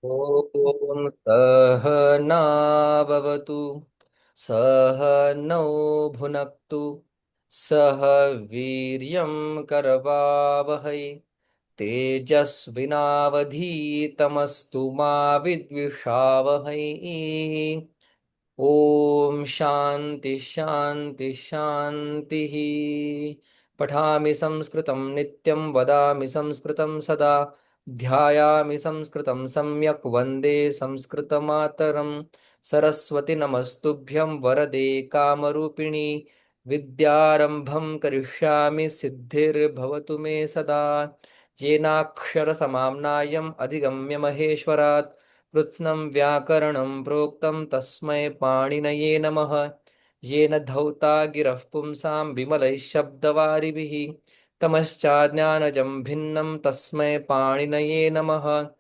ॐ सहनाववतु सहनौ भुनक्तु सह वीर्यं करवावहै तेजस्विनावधीतमस्तु मा विद्विषावहै। ओम शांति शांति शांतिः। पठामि संस्कृतं नित्यं वदामि संस्कृतं सदा ध्यायामि संस्कृतं सम्यक् वन्दे संस्कृतमातरं। सरस्वती नमस्तुभ्यं वरदे कामरूपिणि विद्यारम्भं करिष्यामि सिद्धिर्भवतु मे सदा। येनाक्षरसमाम्नायम् अधिगम्य महेश्वरात् कृत्स्नं व्याकरणं प्रोक्तं तस्मै पाणिनये नमः। येन धौता गिरः पुंसां विमलैः शब्दवारिभिः तमश्चाज्ञानजं भिन्नं तस्मै पाणिनये नमः।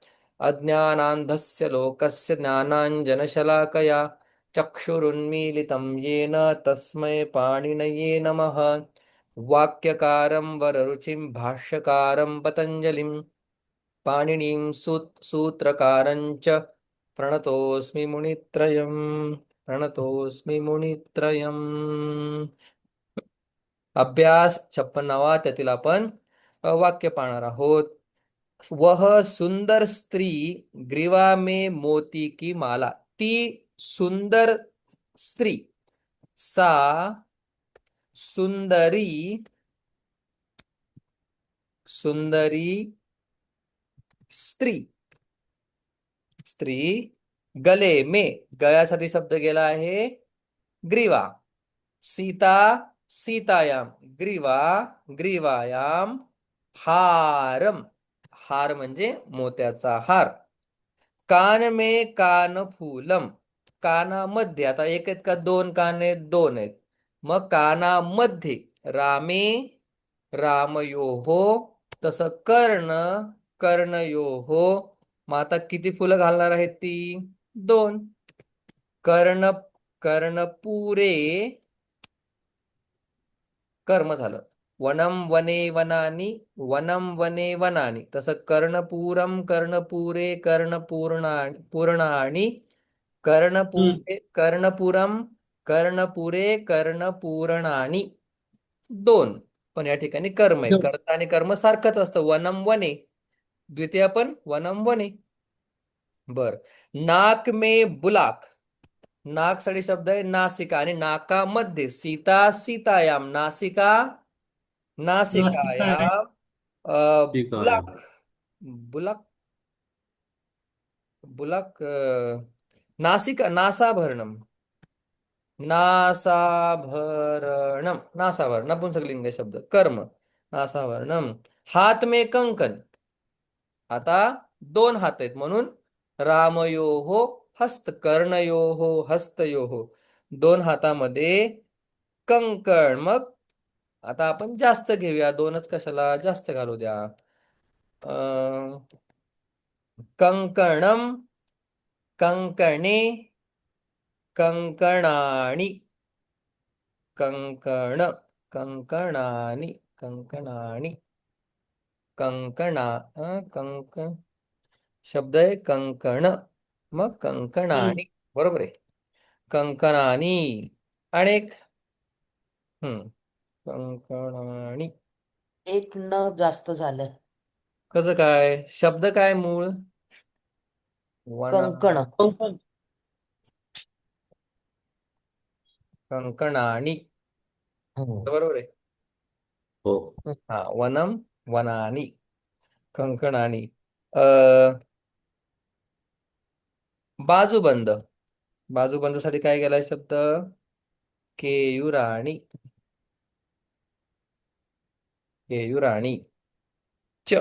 अज्ञानान्धस्य लोकस्य ज्ञानाञ्जनशलाकया चक्षुरुन्मीलितं येन तस्मै पाणिनये नमः। वाक्यकारं वररुचिं भाष्यकारं पतञ्जलिं पाणिनिं सूत्रकारञ्च प्रणतोऽस्मि मुनित्रयम्। प्रणतोऽस्मि मुनित्रयम्। अभ्यास 56वा त्यातील आपण वाक्य पाहणार आहोत. वह सुंदर स्त्री ग्रीवा में मोती की माला. ती सुंदर स्त्री, सा सुंदरी, सुंदरी स्त्री, स्त्री गले में, गळ्यासाठी शब्द गेला आहे ग्रीवा. सीता सीतायाम, ग्रीवा ग्रीवायाम, हारम, हार म्हणजे मोत्याचा हार. कान में कानफूलम, कानामध्ये, आता एक आहेत का दोन कान आहेत? दोन आहेत. मग कानामध्ये रामे रामयोहो, तसं कर्ण कर्णयोहो. मग आता किती फुलं घालणार आहेत ती? दोन. कर्ण कर्णपुरे, कर्म झालं. वनम वने वनानी, वनम वने वनानी, तसं कर्णपुरम कर्णपुरे कर्णपूर्णानि पूर्णानि, हम्म. कर्णपुरे कर्णपुरम कर्णपुरे कर्णपूर्णानि. दोन. पण या ठिकाणी कर्म आहेत. ग- कर्ता आणि कर्म सारखंच असतं. वनम वने, द्वितीय पण वनम वने. बर. नाक में बुलाक, नाक साठी शब्द आहे नासिका, आणि नाकामध्ये सीता सीतायाम, नासिका नासिका आहे. नासिकायाम, ठीक आहे. बुलाक बुलाक बुलाक नासिका नासाभरणम, नासाभरणम, नासाभरण नपुंसकलिंग शब्द. कर्म नासाभरणम. हात में कंकन, आता दोन हात आहेत म्हणून रामयोहो हस्त, कर्णयोहो हस्तयोहो, दोन हातामध्ये कंकण. मग आता आपण जास्त घेऊया, दोनच कशाला, जास्त घालू द्या. अं, कंकणम कंकणे कंकणानि, कंकण कंकणानि कंकणानि, कंकणा कंकण शब्द आहे कंकण, मग हम्म. कंकणानि, बरोबर आहे. कंकणानि. अनेक. हम्म. कंकणानि. एक न जास्त झालं. कसं काय? शब्द काय मूळ? वना, कंकण. कंकण. कंकणानि, हम्म. बरोबर आहे. हो. हा, वनम वनानी कंकणानी. अ बाजूबंद, बाजूबंदसाठी काय गेलाय शब्द? केयुराणी, केयुराणी च,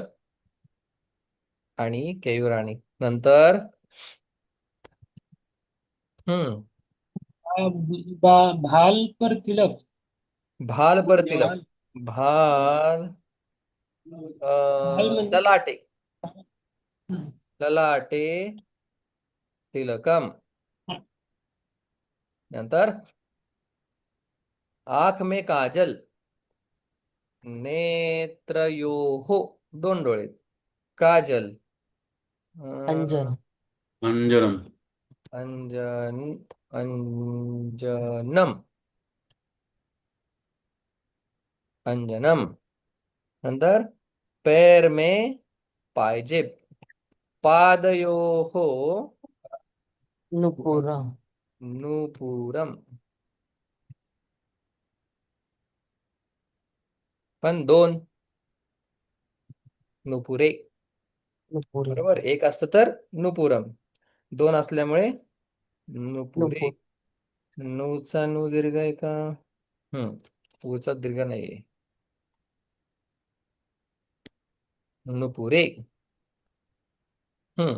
आणि केयुराणी नंतर. हम्म. भाल पर तिलक. भाल पर तिलक, भाल. भाल भाल म्हणजे ललाटे, हम्म. ललाटे तिलकम. नंतर आंख में काजल, नेत्रयोहो, दोन डोळे, काजल. अं, अंजन. अंजनम. अंजन अंजनम अंजनम. नंतर पैर में पायजेब. पादयोः नुपुरम. नूपुरम. पण दोन नुपुरे. नुपुरे. बरोबर, एक असतं तर नुपुरम, दोन असल्यामुळे नुपुरे. नुपुर. नूचा नू दीर्घ आहे का? ऊचा दीर्घ नाहीये. नुपुरे. हम्म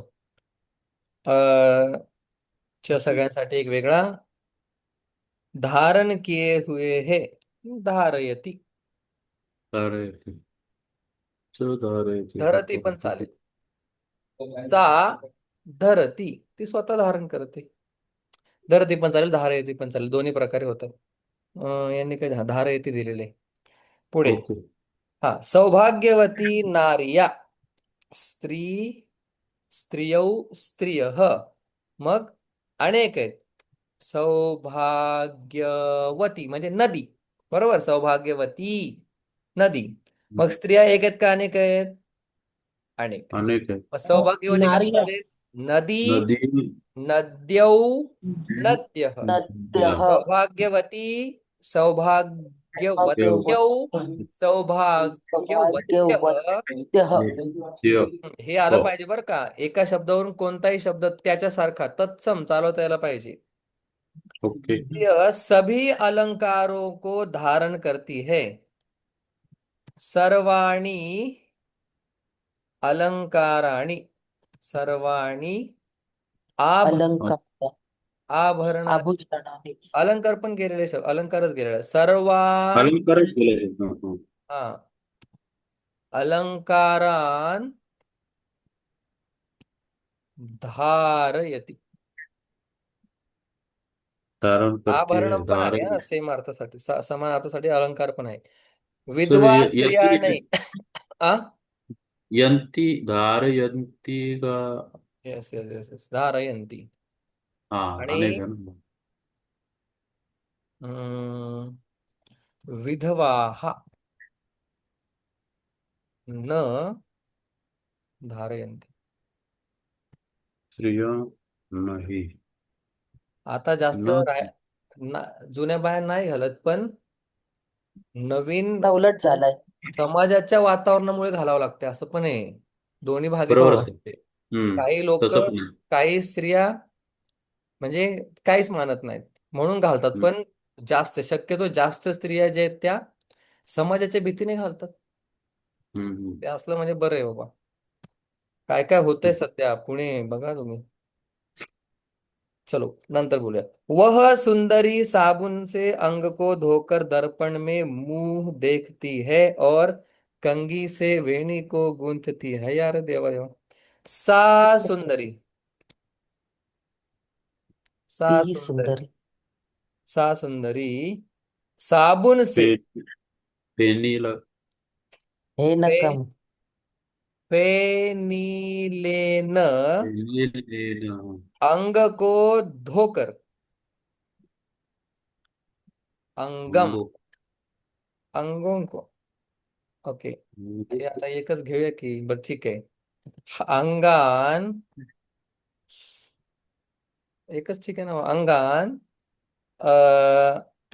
अ च्या सगळ्यांसाठी एक वेगळा. धारण किए हुए है. धारयती. धारयती. धारयती. धरती पण चालेल. सा धरती, ती स्वतः धारण करते. धरती पण चालेल, धारयती पण चालेल, दोन्ही प्रकारे होतात. यांनी काही धारयती दिलेले. पुढे. ओके. हा, सौभाग्यवती नारिया. स्त्री, स्त्रियौ, स्त्रियः. मग अनेक आहेत. सौभाग्यवती म्हणजे नदी. बरोबर, सौभाग्यवती नदी. मग स्त्रिया एक आहेत का अनेक आहेत? अनेक. अनेक आहे. मग सौभाग्यवती कसं नारिया. चालेल? नदी, नदी. नद्यौ, नद्यः. नद्यः. सौभाग्यवती, सौभाग्यवत्यौ, सौभाग्यवत्यः. सौभाग्यवत्यः. नित्य. हे आलं हो. पाहिजे बरं का. एका शब्दावरून कोणताही शब्द त्याच्यासारखा तत्सम चालवता यायला पाहिजे. ओके. यह सभी अलंकारों को धारण करती है. सर्वाणी अलंकाराणी. सर्वाणी अलंकार. आभरणा. आभूषणाने. अलंकार पण गेलेले, अलंकारच गेलेला. सर्वान अलंकारच बोलायचे. हं, हं. हा अलंकारान धारयती. धारण करते. आभरणम पण आहे धारण. ना, सेम अर्थासाठी, समान अर्थासाठी अलंकार पण आहे. सर विधवा स्त्रिया यंती. नाही. आ यंती. धारयंती का? येस येस येस येस, धारयंती. हा. आणि अनेक आहे ना. अं, विधवाः न धारयन्ति. स्त्रिया नाही. आता जास्त न. जुन्या बाया नाही घालत, पण नवीन आता उलट झालाय. समाजाच्या वातावरणामुळे घालावं लागते, असं पण आहे. दोन्ही भागी घालावं बरोबरच आहे. लागते. काही लोक, तसं पण आहे. काही स्त्रिया म्हणजे काहीच मानत नाहीत म्हणून घालतात, हम्म, पण शक्यतो जास्त स्त्रिया जे आहेत त्या समाजाच्या भीतीने घालतात. हम्म, हम्म. ते असलं म्हणजे बरं आहे बाबा. काय काय होतंय सध्या पुणे बघा तुम्ही. चलो नंतर बोलूया. वह सुंदरी साबुन से अंग को धोकर दर्पण में मुंह देखती है और कंघी से वेणी को गूंथती है. यार देवा देवा. सा सुंदरी. सा ती सुंदरी. सुंदरी. सा सुंदरी साबुन से. पे पेनीला. हे फे नकम. फेनीलेन पेनीलेना. अंग को धोकर. अंगम, अंगो. अंगों को. ओके, हे आता एकच घेऊया की, बरं ठीक आहे. अंगान, एकच ठीक आहे ना. अंगान अ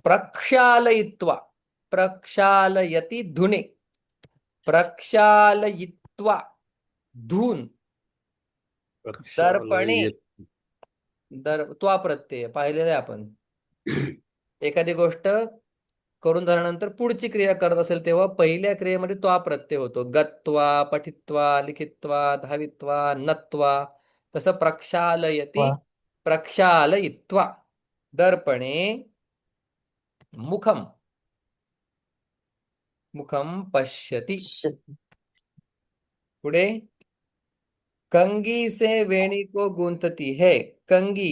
प्रक्षालयित्वा. प्रक्षालयति धुने. प्रक्षालयित्वा धुन. दर्पणे. प्रक्षालयत. त्वा प्रत्यय पाहिलेला आहे आपण. एखादी गोष्ट करून झाल्यानंतर पुढची क्रिया करत असेल तेव्हा पहिल्या क्रियेमध्ये त्वा प्रत्यय होतो. गत्वा, पठित्वा, लिखित्वा, धावित्वा, नत्वा. तसं प्रक्षालयति, वा. प्रक्षालयित्वा. दर्पणे मुखम, मुखम पश्यति. पुढे. कंगी से वेणी को गूंथती है. कंगी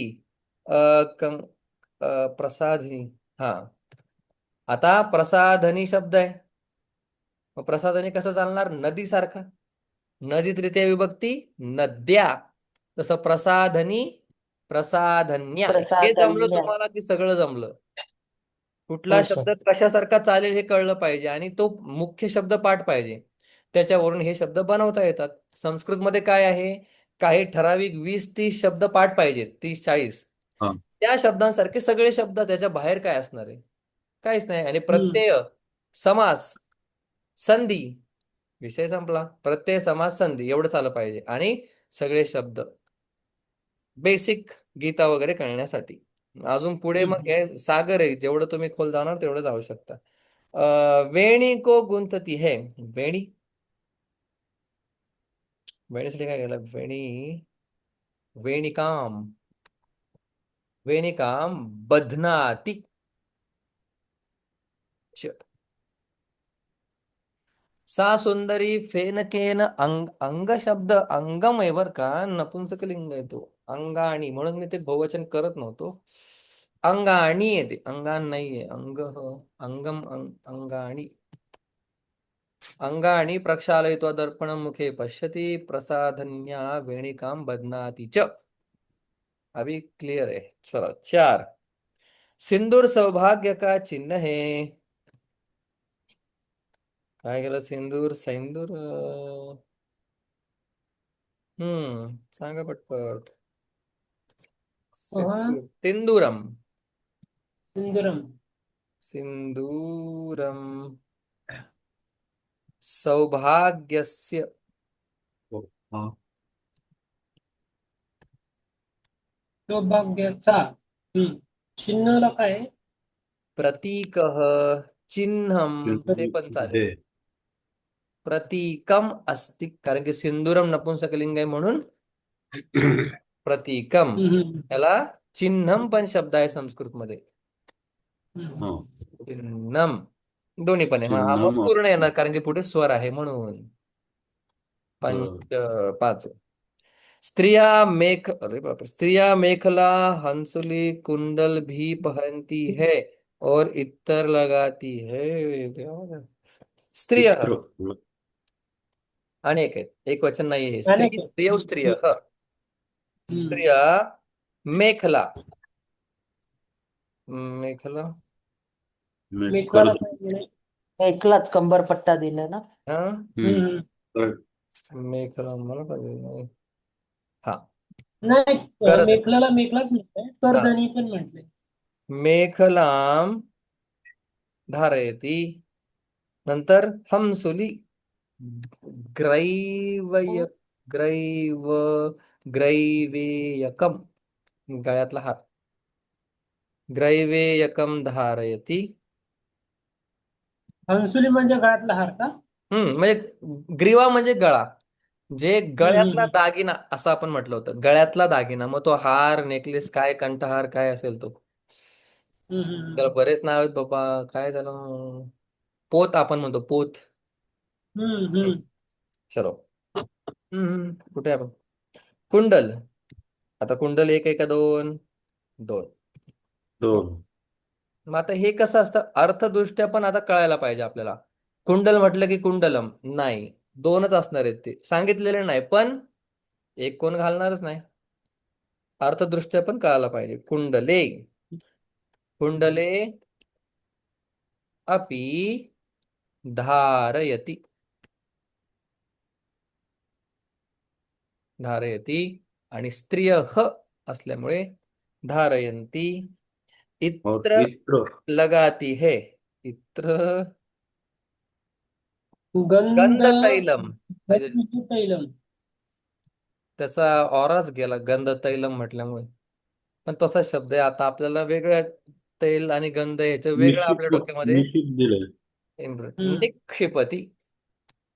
कंग प्रसाधनी. हा, आता प्रसाधनी शब्द आहे. मग प्रसाधनी कसं चालणार? नदी सारखा. नदी तृतीय विभक्ती नद्या. तसं प्रसाधनी, प्रसाधन्या, हे जमलं प्रसाधन्य तुम्हाला की सगळं जमलं. कुठला हो सर शब्द कशासारखा चालेल हे कळलं पाहिजे आणि तो मुख्य शब्द पाठ पाहिजे. त्याच्यावरून हे शब्द बनवता येतात. संस्कृतमध्ये काय आहे, काही ठराविक 20-30 शब्द पाठ पाहिजेत, 30-40. हा त्या शब्दांसारखे सगळे शब्द, त्याच्या बाहेर काय असणार आहे, काहीच नाही. आणि हम्म प्रत्यय, समास, संधी, विषय संपला. प्रत्यय, समास, संधी एवढं आलं पाहिजे आणि सगळे शब्द बेसिक गीता वगैरे कळण्यासाठी. अजून पुढे मग हम्म. हे सागर आहे, जेवढं तुम्ही खोल जाणार तेवढं जाऊ शकता. वेणी को गुंतती है, वेणी, वेणीसाठी काय केलं, वेणी, वेणिकाम, वेणिकाम बध्नाती च. सा सुंदरी फेनकेन अंग शब्द अंगम आहे बर का, नपुंसकलिंग आहे तो. अंगाणी, म्हणून मी ते बहुवचन करत नव्हतो. अंगाणी येते, अंगान नाहीये, अंग, अंगम, अंगाणी. अंगाणी प्रक्षालयित्वा दर्पणं मुखे पश्यति प्रसाधन्या वेणिकां बध्नाति च. अभी क्लियर है. चलो 4. सिंदूर सौभाग्य का चिन्ह है. काय केलं, सिंदूर, सैंदूर, सांगा पटपट. पोहा सिंदूर, सिंदूरम, सुंदरम सिंदूरम सौभाग्यस्य हो, हा सौभाग्याचा चिन्हाला काय आहे? प्रतीकः, चिन्हम, ते पण चालेल. हे प्रतीकम अस्ति, कारण की सिंदूरम नपुंसकलिंग आहे म्हणून प्रतीकम. हम्म. याला चिन्हम पण शब्द आहे संस्कृतमध्ये, हम्म. हा चिन्हम, दोन्ही पण आहे. हा मग चिन्हम पूर्ण येणार कारण की पुढे स्वर आहे म्हणून. बर. 5. स्त्रिया अरे बाप रे, स्त्रिया मेखला, हंसुली, कुंडल भी पहनती है और इत्र लगाती है. स्त्रिय, चित्र अनेक आहेत, एक वचन नाही आहे. अनेक स्त्री, आहे. स्त्रिय, स्त्रिय, हम्म. स्त्रिया मेखला, मेखला, मेटकल मेघाला पाहिजे. एकलाच कंबरपट्टा दिला ना हा, हम्म. मेखला मला पाहिजे नाही. हा, नाही करत आहे. मेखलाला मेखलाच म्हटलंय, हा, करधनी पण म्हटलंय. मेखलाम धारयती. नंतर हमसुली, ग्रैवय, ग्रैव, ग्रैवेयकम, गळ्यातला हार, ग्रैवेयकम धारयती. हंसुली म्हणजे गळ्यातला हार का? म्हणजे ग्रीवा म्हणजे गळा, जे गळ्यातला हम्म. दागिना असं आपण म्हटलं होतं, गळ्यातला दागिना. मग तो हार, नेकलेस, काय कंठहार काय असेल तो. त्याला बरेच नाव आहेत बाबा, काय झालं, पोत आपण म्हणतो, पोत. हम्म. चलो, कुठे आहे आपण, कुंडल. आता कुंडल एक आहे का दोन, दोन. दोन मग आता हे कसं असतं, अर्थदृष्ट्या पण आता कळायला पाहिजे आपल्याला. कुंडल म्हटलं की कुंडलम नाही, दोनच असणार आहेत, ते सांगितलेले नाही, पण एक कोण घालणारच नाही. अर्थदृष्ट्या पण कळायला पाहिजे. कुंडले, कुंडले अपि धारयति, धारयति, आणि स्त्रियः असल्यामुळे धारयन्ति. और इत्र इत्र लगाती है, इत्र, गंध गंध तैलम, म्हणजे तैलम. त्याचा ऑराच गेला गंध तैलम म्हटल्यामुळे. पण तसाच शब्द आहे. आता आपल्याला वेगळ्या, तैल आणि गंध याचं वेगळं आपल्या निश्चित डोक्यामध्ये निश्चित दिलंय. निक्षिपती,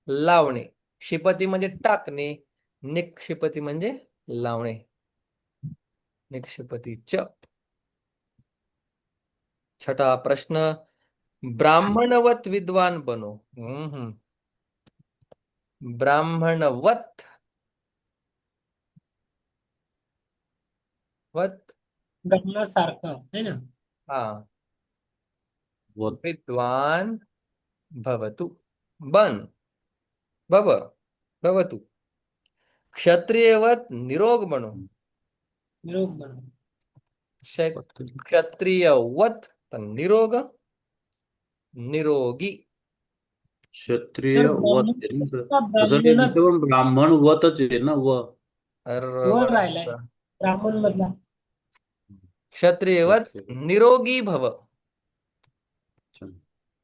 लावणे. क्षिपती म्हणजे टाकणे, निक्षिपती म्हणजे लावणे. निक्षिपती च. 6 प्रश्न, ब्राह्मणवत विद्वान बनो. ब्राह्मणवत, वत, ब्रह्मासारखं है ना. हा, व विद्वान भवतु, बन, भव, भवतु. क्षत्रियवत निरोग बनू. निरोग बनव. क्षत्रियवत पण निरोग निरोगी. क्षत्रिय तर वत ब्राह्मण आहे ना. का तसं ते ब्राह्मणच तिथे पण ब्राह्मण वतच आहे ना व. वर राहिलाय ब्राह्मण मधला. क्षत्रियवत ओके. निरोगी भव. अच्छा.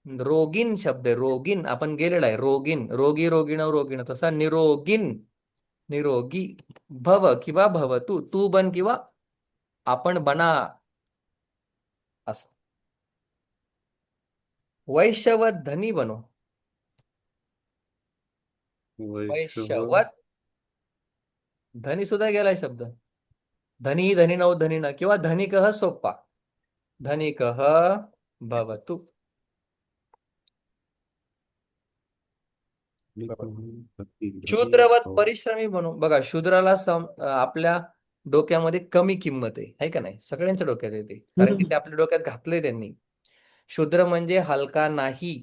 रोगीन शब्द आहे. रोगीन आपण गेलेला आहे. रोगीन रोगी रोगिण रोगिण तसा निरोगीन निरोगी भव किंवा भव तू बन किंवा आपण बना असं. वैश्यवत धनी बनो. वैश्व वैश्यवत धनी सुद्धा गेलाय शब्द. धनी धनी नव धनी न किंवा धनिकः सोप्पा. धनिकः भवतु. शूद्रवत परिश्रमी बनू. बघा शूद्राला आपल्या डोक्यामध्ये कमी किंमत आहे का नाही? सगळ्यांच्या डोक्यात येते कारण की ते आपल्या डोक्यात घातलंय त्यांनी. शूद्र म्हणजे हलका नाही.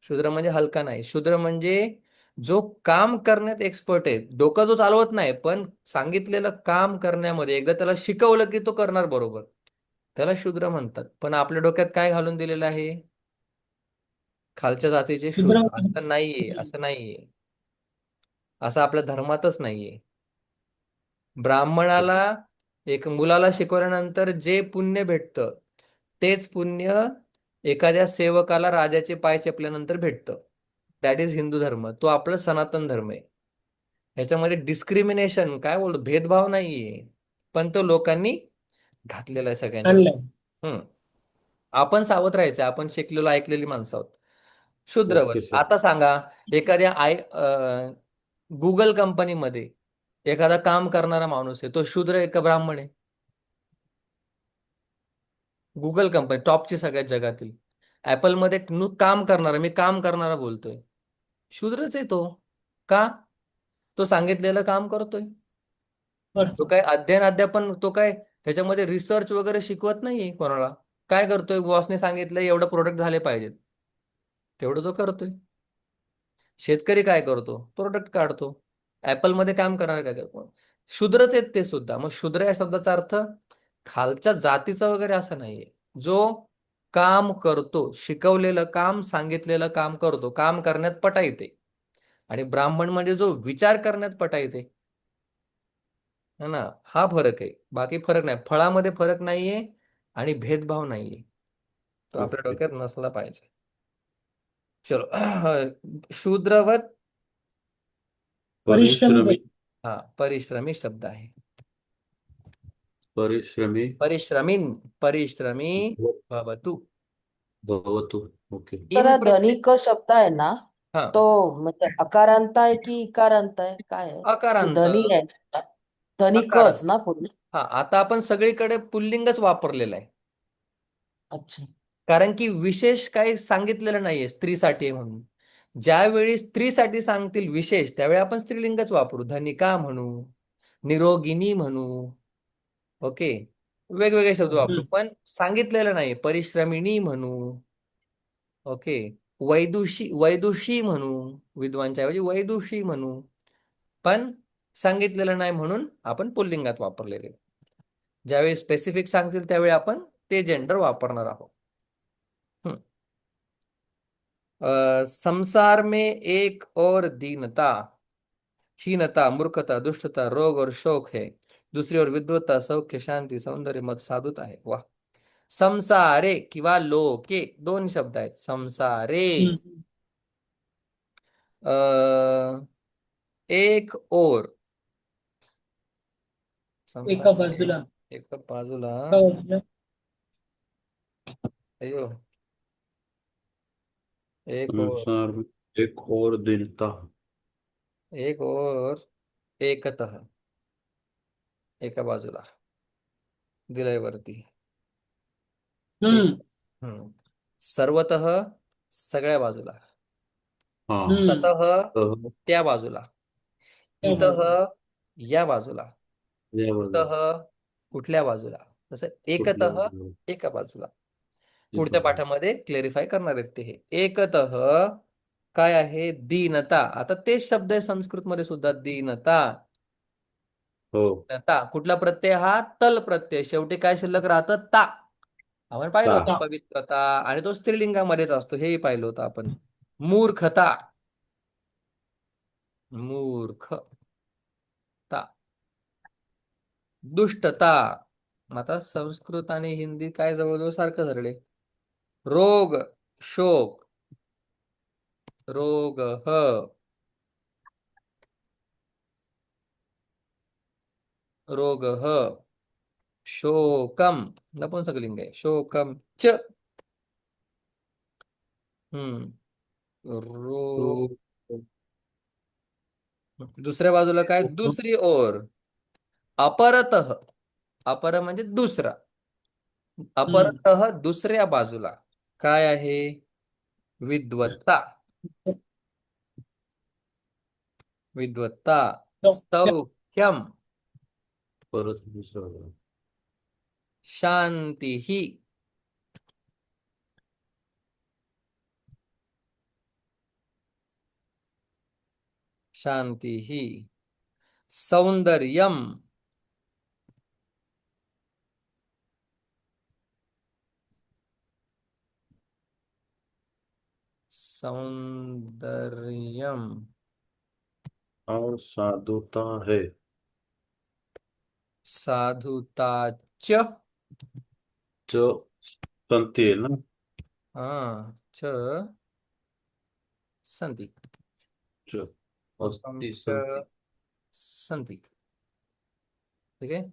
शूद्र म्हणजे हलका नाही. शूद्र म्हणजे जो काम करण्यात एक्सपर्ट आहे. डोकं जो चालवत नाही पण सांगितलेलं काम करण्यामध्ये एकदा त्याला शिकवलं की तो करणार बरोबर. त्याला शूद्र म्हणतात. पण आपल्या डोक्यात काय घालून दिलेलं आहे? खालच्या जातीचे शूद्र. शूद्र. असं नाहीये, असं नाहीये. असं आपल्या धर्मातच नाहीये. ब्राह्मणाला एक मुलाला शिकवल्यानंतर जे पुण्य भेटतं तेच पुण्य एखाद्या सेवकाला राजाचे पाय चेपल्यानंतर भेटतं. दॅट इज हिंदू धर्म. तो आपला सनातन धर्म आहे. ह्याच्यामध्ये डिस्क्रिमिनेशन काय बोलतो भेदभाव नाहीये. पण तो लोकांनी घातलेला आहे सगळ्यांच्या आणलंय. हम्म. आपण सावध राहायचं. आपण शिकलेलो ऐकलेली माणसं आहोत. शूद्रवत. Okay sir. आता सांगा एखाद्या गुगल कंपनीमध्ये एखादा काम करणारा माणूस आहे तो शूद्र आहे का ब्राह्मण आहे? गुगल कंपनी टॉपची सगळ्यात जगातील ऍपलमध्ये काम करणारा मी काम करणारा बोलतोय. शूद्रच आहे तो. का? तो सांगितलेलं काम करतोय. तो करतो. काय अध्यापन तो काय त्याच्यामध्ये रिसर्च वगैरे शिकवत नाहीये कोणाला. काय करतोय? बॉसने सांगितलं एवढं प्रोडक्ट झाले पाहिजेत तेवढं तो करतोय. शेतकरी काय करतो? प्रोडक्ट काढतो. ऍपलमध्ये काम करणार काय करतो? शूद्रच आहेत ते सुद्धा. मग शूद्र या शब्दाचा अर्थ खालच्या जातीचा वगैरे असं नाहीये. जो काम करतो, शिकवलेलं काम सांगितलेलं काम करतो, काम करण्यात पटाईते. आणि ब्राह्मण म्हणजे जो विचार करण्यात पटाईते. है ना? हा फरक आहे. बाकी फरक नाही. फळामध्ये फरक नाहीये आणि भेदभाव नाहीये. तो आपल्या ओके. डोक्यात नसला पाहिजे. चलो शूद्रवत परिश्रमी परिश्रमी. हा परिश्रमी शब्द आहे. परिश्रमी परिश्रमीन परिश्रमी भवतु. भवतु. ओके. तर इन प्रत्येक धनिक शब्द आहे ना हा तो म्हणजे अकारांत आहे की इकारांत आहे काय आहे की अकारांत धनी आहे धनिकच अकारांत. ना पूर्ण. हा आता आपण सगळीकडे पुल्लिंगच वापरलेलं आहे. अच्छा. कारण की विशेष काही सांगितलेलं नाहीये स्त्रीसाठी आहे म्हणून. ज्यावेळी स्त्रीसाठी सांगतील विशेष त्यावेळी आपण स्त्रीलिंगच वापरू. धनिका म्हणू, निरोगिनी म्हणू. ओके. वेगवेगळे शब्द वापरू पण सांगितलेलं नाही. परिश्रमिणी म्हणू. ओके. वैदुषी म्हणू. विद्वांच्या ऐवजी वैदुषी म्हणू. पण सांगितलेलं नाही म्हणून आपण पुल्लिंगात वापरलेले. ज्यावेळी स्पेसिफिक सांगतील त्यावेळी आपण ते जेंडर वापरणार आहोत. संसार में एक और दीनता, हीनता, मूर्खता, दुष्टता, रोग और शोक है. दुसरी ओर विद्वत्ता, सौख्य, शांती, सौंदर्य, मत, साधुता आहे. वाह. संसारे किंवा लोके दोन शब्द आहेत. संसारे एक और एका संसार बाजूला. एक बाजूला एका बाजूला. अयो एक और संसार में एक और दीनता. एक और एकतः एका बाजूला दिलंय वरती. एक सर्वतः सगळ्या बाजूला. हा. ततः तह त्या बाजूला. त्या इतः बाजूला. या बाजूला. या बाजूला. कुतः कुठल्या बाजूला. तसं कुठल्या एकतः बाजूला. एका बाजूला. एक पुढच्या बाजूला. पाठामध्ये क्लेरिफाय करणार आहेत ते हे. एकतः काय आहे? दीनता. आता तेच शब्द आहे संस्कृत मध्ये सुद्धा, दीनता. हो. ता कुठला प्रत्यय? हा तल प्रत्यय. शेवटी काय शिल्लक राहतं? ता. आपण पाहिलं ता. होतं पवित्रता, आणि तो स्त्रीलिंगामध्येच असतो, हेही पाहिलं होतं आपण. मूर्खता. मूर्खता. दुष्टता. आता संस्कृत आणि हिंदी काय जवळजवळ सारखं धरले. रोग, शोक. रोग रोग शोकम नपुंसकलिंग आहे. शोकम च. हम्म रो तो दुसऱ्या बाजूला काय? तो- दुसरी ओर. अपरतः. अपर म्हणजे दुसरा. अपरतः दुसऱ्या बाजूला काय आहे? विद्वत्ता. विद्वत्ता. सौख्यम. परत दुसरा. शांती. शांती. सौंदर्यम. सौंदर्यम. और साधुता है. साधुताच. जो संती है ना. हा. च संती. जो शोकम अस्थि च संती. संती. ठीक आहे.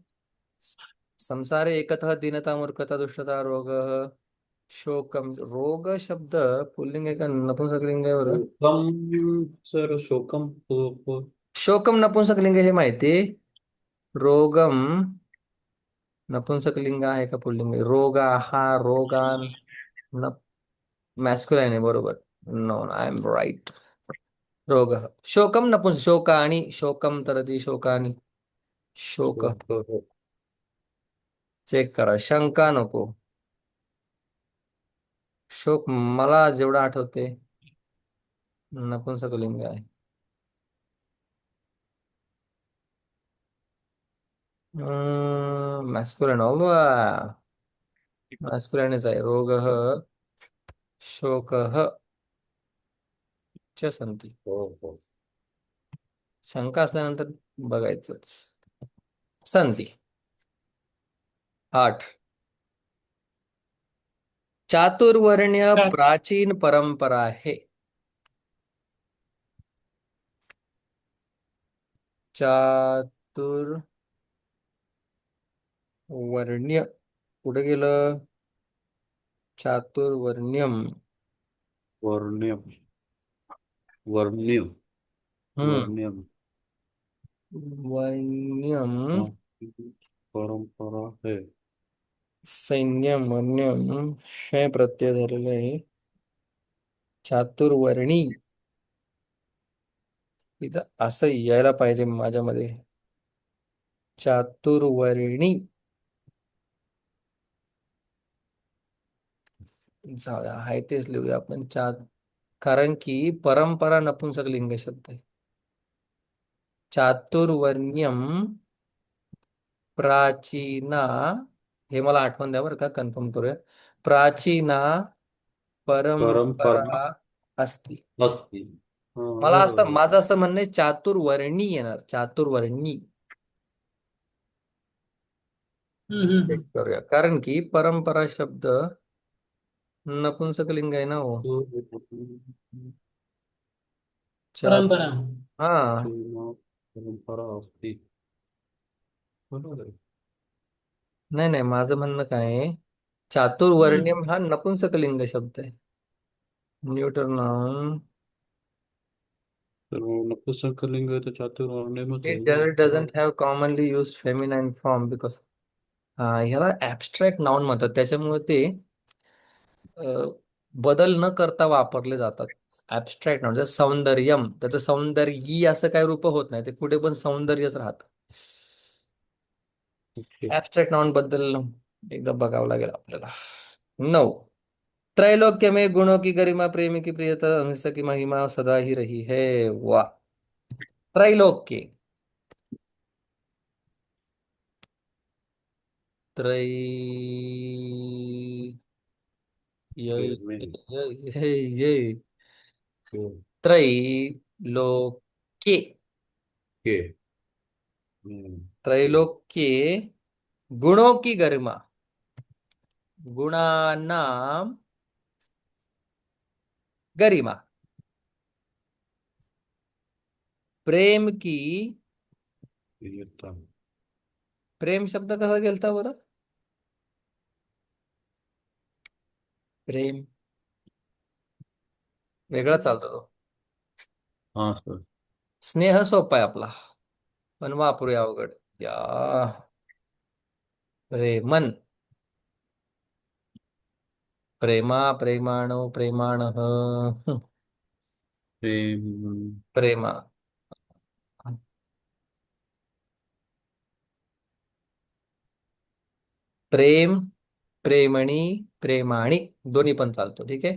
संसारे एकतः दीनता, मूर्खता, दुष्टता, रोग. शोकम. रोग शब्द पुल्लिंग आहे का नपुंसकलिंग आहे बरं? शोकम. सर शोकम शोकम नपुंसकलिंग हे माहिती. रोगम नपुंसकलिंग आहे का पुल्लिंग आहे? रोगा हा रोगान न मॅस्क्युलाइन आहे, बरोबर. No, I am right. Wrong. शोकम नपुंस शोकानी. शोकम तरती शोकानी. शोक. शोक. चेक करा, शंका नको. शोक मला जेवढं आठवते नपुंसकलिंग आहे. मॅस्क्युलाइन. मॅस्क्युलाइनच आहे. रोग शोक च संती. हो हो. शंका असल्यानंतर बघायचंच. संती. 8. चातुर्वर्ण्य प्राचीन परंपरा आहे. चातुर्वर्ण्य कुठे गेलं? चातुर्वर्ण्यम. वर्ण्यम. वर्ण्यम. वर्ण्यम. वर्ण्यम. परंपरा है. सैन्यम वर्ण्यम क्षय प्रत्यय झालेलं आहे. चातुर्वर्णी. इथं असं यायला पाहिजे माझ्यामध्ये. चातुर्वर्णी. जाऊया, आहे तेच लिहूया आपण. कारण की परंपरा नपुंसकलिंग शब्द आहे. चातुर्वर्ण्यम प्राचीना. हे मला आठवण द्या बरं का, कन्फर्म करूया. प्राचीना परंपरा परंपरा असती. असती. हा, मला बरोबर असं, आहे. माझं असं म्हणणं आहे, चातुर्वर्णी येणार. चातुर्वर्णी. चेक करूया, कारण की परंपरा शब्द नपुंसकलिंग आहे ना हो. चात परंपरा. हा. परंपरा असती. बरोबर आहे. नाही नाही, माझं म्हणणं काय आहे, हम्म. चातुर्वर्ण्यम हा नपुंसकलिंग शब्द आहे. Neuter noun. तर मग नपुंसकलिंग आहे तर चातुर्वर्ण्यमच आहे इट ना. Doesn't have commonly use feminine form because. हा, ह्याला ऍबस्ट्रॅक्ट नाउन म्हणतात, त्याच्यामुळे ते बदल न करता वापरले जातात. ऍबस्ट्रॅक्ट नाउन जसं सौंदर्यम, त्याचं सौंदर्यी असं काही रूप होत नाही, ते कुठे पण सौंदर्यच राहतं. ओके. ऍबस्ट्रॅक्ट नाउन बद्दल एकदा बघावं लागेल आपल्याला. 9. त्रैलोक्य में गुणों की गरिमा, प्रेम की प्रियता, हंस की महिमा सदा ही रही है। वाह। त्रैलोक्य, त्रय ये में ये को त्रैलोक्य, के में त्रैलोक्य गुणों की गरिमा, गुणानाम गरिमा, प्रेम की, प्रियता प्रेम शब्द कसा गेलता बरं? प्रेम वेगळा चालतो तो. हाँ सर स्नेह सोपा आहे आपला, पण वापरूया अवघड. या प्रेमन, प्रेमा, प्रेमाणो, प्रेमाण, प्रेम प्रेमा, प्रेम, प्रेमणी, प्रेमाणी दोन्ही पण चालतो. ठीक आहे.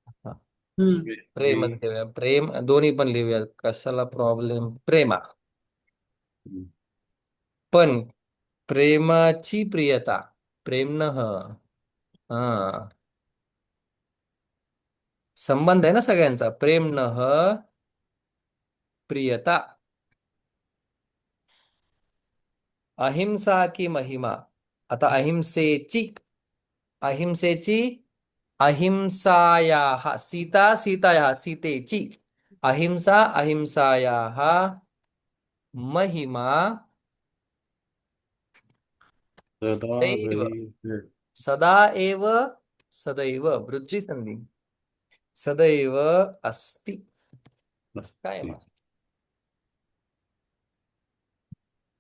हा, हम्म प्रेमच घेऊया. प्रेम दोन्ही पण लिहूया, कशाला प्रॉब्लेम. प्रेमा, पण प्रेमाची प्रियता, प्रेम न हा, संबंध आहे ना सगळ्यांचा. प्रेम न प्रियता, अहिंसा की महिमा. आता अहिंसेची, अहिंसेची, अहिंसायाः, सीता सीतायाः, सीतेची, अहिंसा अहिंसायाः महिमा सदा सदैव, रही है सदा एव, सदैव वृद्धी संधी, सदैव अस्ति, कायम मस्ती असते.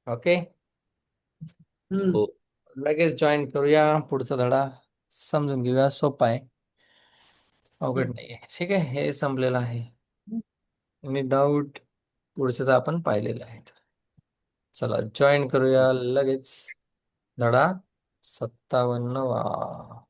ओके. हम्म हो लगेच जॉईन करूया पुढचा धडा, समजून घेऊया. सोपा आहे, अवघड हम्म नाहीये. ठीक आहे, हे संपलेलं आहे. आणि डाऊट पुढचे तर आपण पाहिलेले आहेत. चला जॉईन करूया लगेच धडा 57 वा.